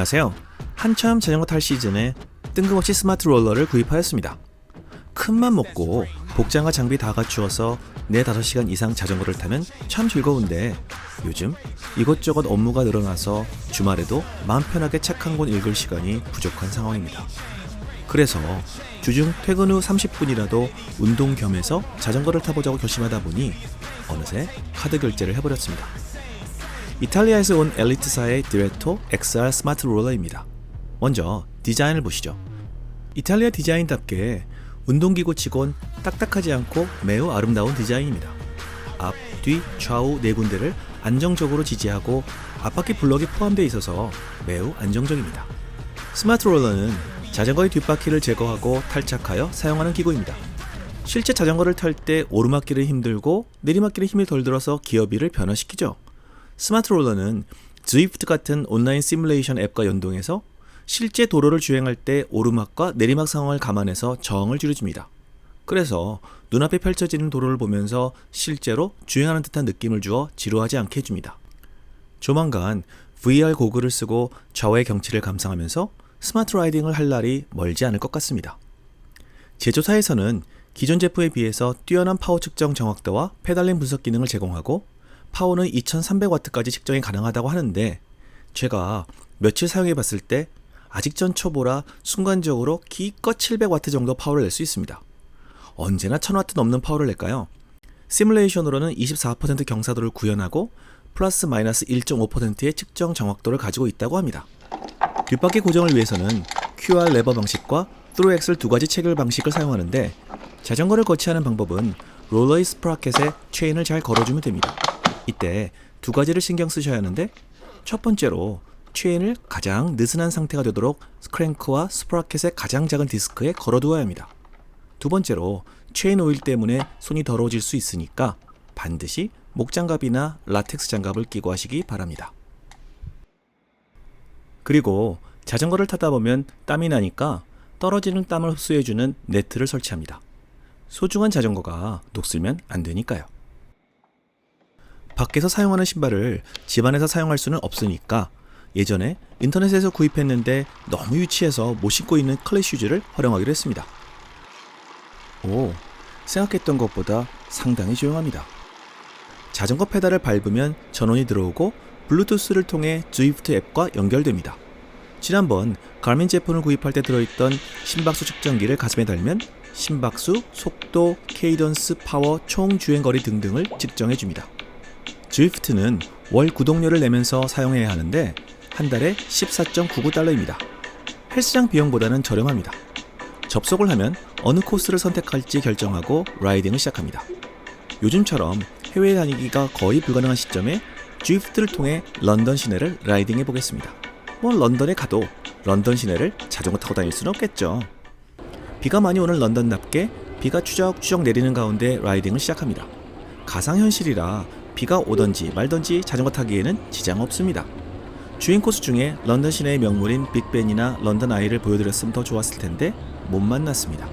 안녕하세요. 한참 자전거 탈 시즌에 뜬금없이 스마트 롤러를 구입하였습니다. 큰맘 먹고 복장과 장비 다 갖추어서 4-5시간 이상 자전거를 타면 참 즐거운데 요즘 이것저것 업무가 늘어나서 주말에도 마음 편하게 책 한 권 읽을 시간이 부족한 상황입니다. 그래서 주중 퇴근 후 30분이라도 운동 겸해서 자전거를 타보자고 결심하다 보니 어느새 카드 결제를 해버렸습니다. 이탈리아에서 온 엘리트사의 디레토 XR 스마트 롤러입니다. 먼저 디자인을 보시죠. 이탈리아 디자인답게 운동기구 치곤 딱딱하지 않고 매우 아름다운 디자인입니다. 앞, 뒤, 좌우 4군데를 안정적으로 지지하고 앞바퀴 블럭이 포함되어 있어서 매우 안정적입니다. 스마트 롤러는 자전거의 뒷바퀴를 제거하고 탈착하여 사용하는 기구입니다. 실제 자전거를 탈 때 오르막길은 힘들고 내리막길은 힘이 덜 들어서 기어비를 변화시키죠. 스마트 롤러는 Zwift 같은 온라인 시뮬레이션 앱과 연동해서 실제 도로를 주행할 때 오르막과 내리막 상황을 감안해서 저항을 줄여줍니다. 그래서 눈앞에 펼쳐지는 도로를 보면서 실제로 주행하는 듯한 느낌을 주어 지루하지 않게 해줍니다. 조만간 VR 고글을 쓰고 좌우의 경치를 감상하면서 스마트 라이딩을 할 날이 멀지 않을 것 같습니다. 제조사에서는 기존 제품에 비해서 뛰어난 파워 측정 정확도와 페달링 분석 기능을 제공하고 파워는 2300W까지 측정이 가능하다고 하는데 제가 며칠 사용해 봤을 때 아직 전 초보라 순간적으로 기껏 700W 정도 파워를 낼 수 있습니다. 언제나 1000W 넘는 파워를 낼까요? 시뮬레이션으로는 24% 경사도를 구현하고 플러스 마이너스 1.5%의 측정 정확도를 가지고 있다고 합니다. 뒷바퀴 고정을 위해서는 QR 레버 방식과 트루 엑셀 2가지 체결 방식을 사용하는데 자전거를 거치하는 방법은 롤러의 스프라켓에 체인을 잘 걸어주면 됩니다. 이때 2가지를 신경 쓰셔야 하는데 첫 번째로 체인을 가장 느슨한 상태가 되도록 크랭크와 스프라켓의 가장 작은 디스크에 걸어두어야 합니다. 두 번째로 체인 오일 때문에 손이 더러워질 수 있으니까 반드시 목장갑이나 라텍스 장갑을 끼고 하시기 바랍니다. 그리고 자전거를 타다 보면 땀이 나니까 떨어지는 땀을 흡수해주는 네트를 설치합니다. 소중한 자전거가 녹슬면 안 되니까요. 밖에서 사용하는 신발을 집안에서 사용할 수는 없으니까 예전에 인터넷에서 구입했는데 너무 유치해서 못 신고 있는 클래 슈즈를 활용하기로 했습니다. 오, 생각했던 것보다 상당히 조용합니다. 자전거 페달을 밟으면 전원이 들어오고 블루투스를 통해 Zwift 앱과 연결됩니다. 지난번 가민 제품을 구입할 때 들어있던 심박수 측정기를 가슴에 달면 심박수, 속도, 케이던스, 파워, 총 주행거리 등등을 측정해줍니다. Zwift는 월 구독료를 내면서 사용해야 하는데 한 달에 14.99달러입니다. 헬스장 비용보다는 저렴합니다. 접속을 하면 어느 코스를 선택할지 결정하고 라이딩을 시작합니다. 요즘처럼 해외 다니기가 거의 불가능한 시점에 Zwift를 통해 런던 시내를 라이딩해 보겠습니다. 런던에 가도 런던 시내를 자전거 타고 다닐 수는 없겠죠. 비가 많이 오는 런던답게 비가 추적추적 내리는 가운데 라이딩을 시작합니다. 가상현실이라 비가 오던지 말던지 자전거 타기에는 지장 없습니다. 주행 코스 중에 런던 시내의 명물인 빅벤이나 런던 아이를 보여드렸으면 더 좋았을 텐데 못 만났습니다.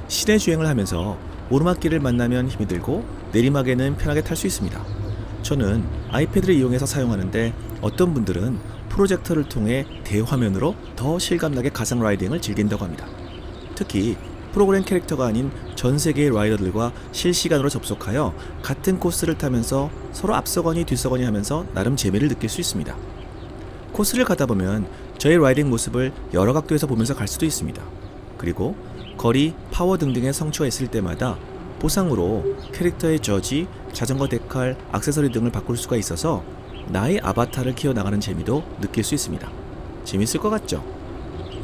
시내 주행을 하면서 오르막길을 만나면 힘이 들고 내리막에는 편하게 탈 수 있습니다. 저는 아이패드를 이용해서 사용하는데 어떤 분들은 프로젝터를 통해 대화면으로 더 실감나게 가상 라이딩을 즐긴다고 합니다. 특히 프로그램 캐릭터가 아닌 전 세계의 라이더들과 실시간으로 접속하여 같은 코스를 타면서 서로 앞서거니 뒤서거니 하면서 나름 재미를 느낄 수 있습니다. 코스를 가다 보면 저의 라이딩 모습을 여러 각도에서 보면서 갈 수도 있습니다. 그리고 거리, 파워 등등의 성취가 있을 때마다 보상으로 캐릭터의 저지, 자전거 데칼, 액세서리 등을 바꿀 수가 있어서 나의 아바타를 키워나가는 재미도 느낄 수 있습니다. 재밌을 것 같죠?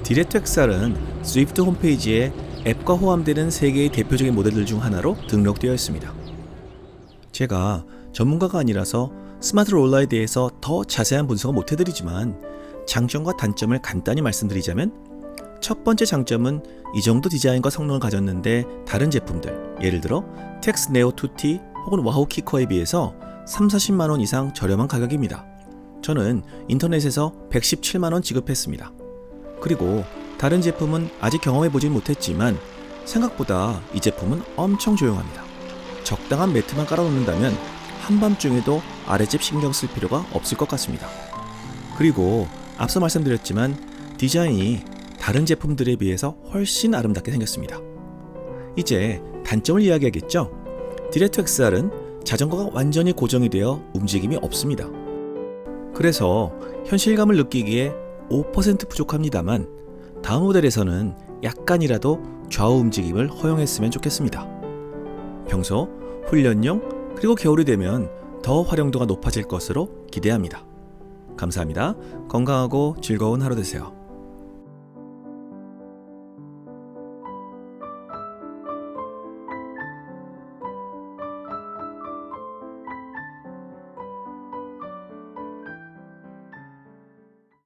디레토 XR은 Zwift 홈페이지에 앱과 호환되는 3개의 대표적인 모델들 중 하나로 등록되어 있습니다. 제가 전문가가 아니라서 스마트 롤러에 대해서 더 자세한 분석은 못해드리지만 장점과 단점을 간단히 말씀드리자면 첫 번째 장점은 이 정도 디자인과 성능을 가졌는데 다른 제품들, 예를 들어 텍스 네오 2T 혹은 와우 키커에 비해서 30-40만원 이상 저렴한 가격입니다. 저는 인터넷에서 117만원 지급했습니다. 그리고 다른 제품은 아직 경험해보진 못했지만 생각보다 이 제품은 엄청 조용합니다. 적당한 매트만 깔아놓는다면 한밤중에도 아랫집 신경 쓸 필요가 없을 것 같습니다. 그리고 앞서 말씀드렸지만 디자인이 다른 제품들에 비해서 훨씬 아름답게 생겼습니다. 이제 단점을 이야기하겠죠? 디렉트 XR은 자전거가 완전히 고정이 되어 움직임이 없습니다. 그래서 현실감을 느끼기에 5% 부족합니다만 다음 모델에서는 약간이라도 좌우 움직임을 허용했으면 좋겠습니다. 평소 훈련용 그리고 겨울이 되면 더 활용도가 높아질 것으로 기대합니다. 감사합니다. 건강하고 즐거운 하루 되세요.